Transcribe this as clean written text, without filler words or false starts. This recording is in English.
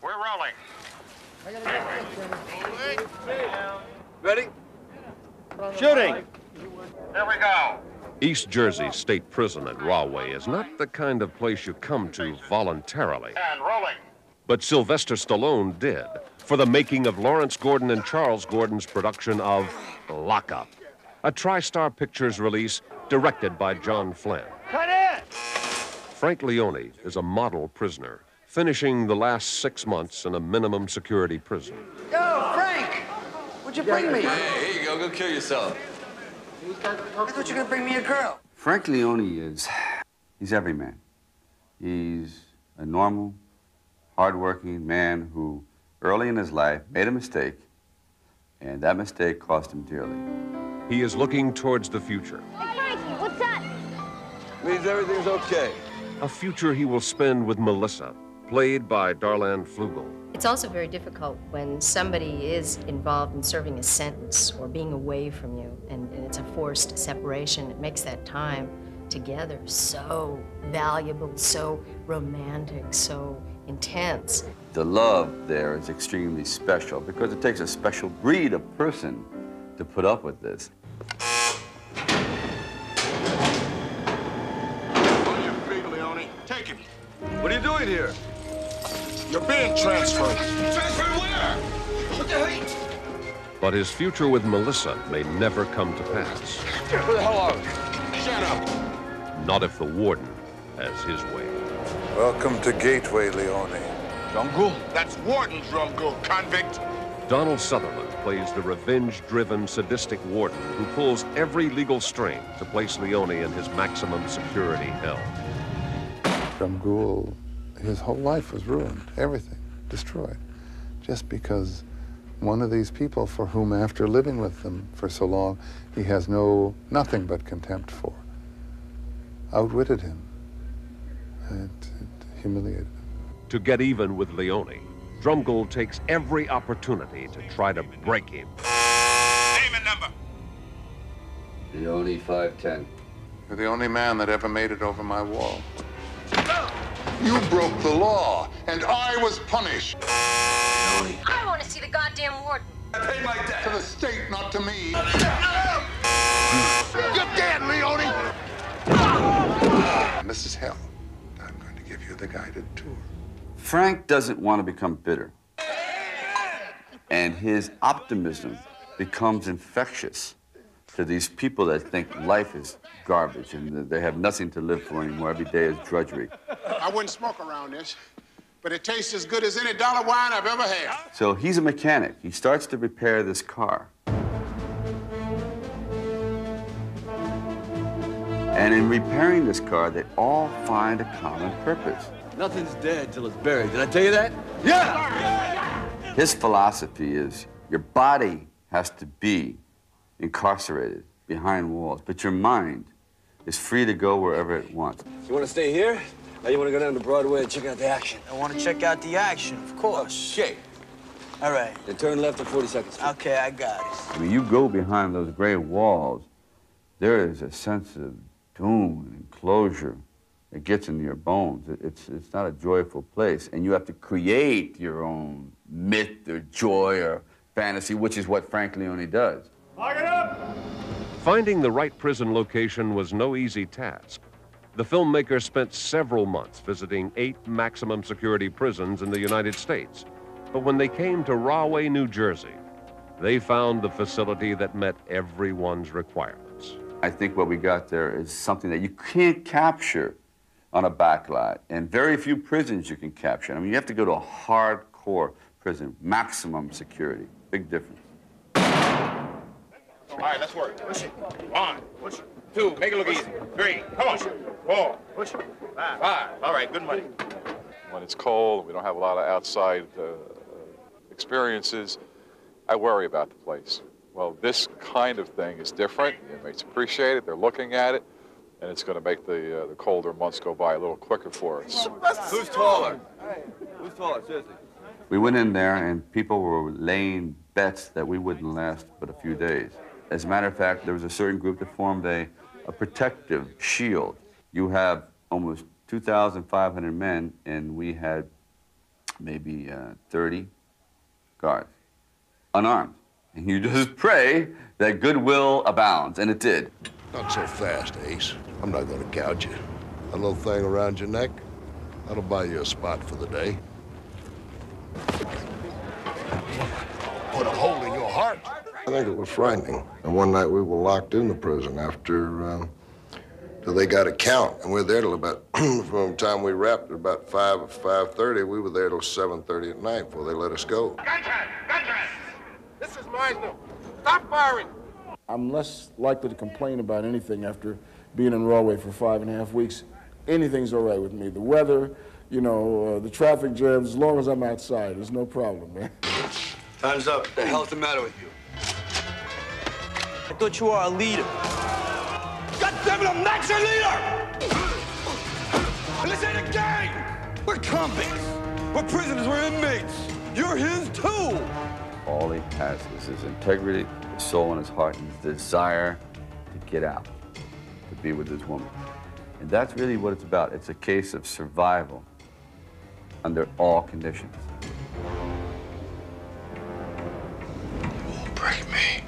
We're rolling. Ready? Shooting! Here we go. East Jersey State Prison at Rahway is not the kind of place you come to voluntarily. And rolling. But Sylvester Stallone did for the making of Lawrence Gordon and Charles Gordon's production of Lockup, a TriStar Pictures release directed by John Flynn. Cut it! Frank Leone is a model prisoner, finishing the last 6 months in a minimum security prison. Yo, Frank! What'd you bring me? Hey, here you go. Go kill yourself. I thought you were gonna bring me a girl. Frank Leone he's every man. He's a normal, hardworking man who early in his life made a mistake, and that mistake cost him dearly. He is looking towards the future. Hey, Frankie, what's that? Means everything's okay. A future he will spend with Melissa, played by Darlan Flugel. It's also very difficult when somebody is involved in serving a sentence or being away from you, and it's a forced separation. It makes that time together so valuable, so romantic, so intense. The love there is extremely special because it takes a special breed of person to put up with this. On your feet, Leone. Take him. What are you doing here? You're being transferred. Transferred where? What the hell? But his future with Melissa may never come to pass. Who the hell are you? Shut up. Not if the warden has his way. Welcome to Gateway, Leone. Jungle? That's Warden's Rumgle, convict. Donald Sutherland plays the revenge-driven, sadistic warden who pulls every legal string to place Leone in his maximum security hell. Drumgoole, his whole life was ruined, everything destroyed, just because one of these people for whom, after living with them for so long, he has nothing but contempt for, outwitted him. It humiliated him. To get even with Leone, Drumgoole takes every opportunity to try to break him. Name and number. Leone 510. You're the only man that ever made it over my wall. You broke the law, and I was punished. I want to see the goddamn warden. I paid my debt. To the state, not to me. You're dead, Leone. And this is hell. I'm going to give you the guided tour. Frank doesn't want to become bitter. And his optimism becomes infectious to these people that think life is garbage and they have nothing to live for anymore. Every day is drudgery. I wouldn't smoke around this, but it tastes as good as any dollar wine I've ever had. So he's a mechanic. He starts to repair this car. And in repairing this car, they all find a common purpose. Nothing's dead till it's buried. Did I tell you that? Yeah! His philosophy is your body has to be incarcerated behind walls, but your mind is free to go wherever it wants. You want to stay here? Or you want to go down to Broadway and check out the action? I want to check out the action, of course. Shit. All right. Then turn left at 42nd Street. Okay, I got it. When you go behind those gray walls, there is a sense of doom and enclosure that gets into your bones. It's not a joyful place, and you have to create your own myth or joy or fantasy, which is what Frank Leone does. Lock it up! Finding the right prison location was no easy task. The filmmaker spent several months visiting 8 maximum security prisons in the United States. But when they came to Rahway, New Jersey, they found the facility that met everyone's requirements. I think what we got there is something that you can't capture on a backlot, and very few prisons you can capture. I mean, you have to go to a hardcore prison, maximum security, big difference. All right, let's work. Push it. 1, push it. 2, make it look easy. 3, come on. 4, push it. 5. All right, good money. When it's cold, we don't have a lot of outside experiences, I worry about the place. Well, this kind of thing is different. The inmates appreciate it. They're looking at it, and it's going to make the colder months go by a little quicker for us. Who's taller? Who's taller, seriously? We went in there, and people were laying bets that we wouldn't last but a few days. As a matter of fact, there was a certain group that formed a protective shield. You have almost 2,500 men, and we had maybe 30 guards, unarmed. And you just pray that goodwill abounds, and it did. Not so fast, Ace. I'm not gonna gouge you. That little thing around your neck, that'll buy you a spot for the day. Put a hole in your heart. I think it was frightening. And one night we were locked in the prison after, till they got a count. And we were there till about, from the time we wrapped at about 5 or 5:30, we were there till 7:30 at night before they let us go. Gunshot! Gunshot! This is Meisner. Stop firing! I'm less likely to complain about anything after being in Rahway for 5.5 weeks. Anything's all right with me. The weather, you know, the traffic jams, as long as I'm outside, there's no problem, man. Time's up. What the hell's the matter with you? I thought you were a leader. God damn it, I'm not your leader! This ain't a gang! We're convicts! We're prisoners, we're inmates! You're his too! All he has is his integrity, his soul and his heart, and his desire to get out, to be with his woman. And that's really what it's about. It's a case of survival under all conditions. You won't break me.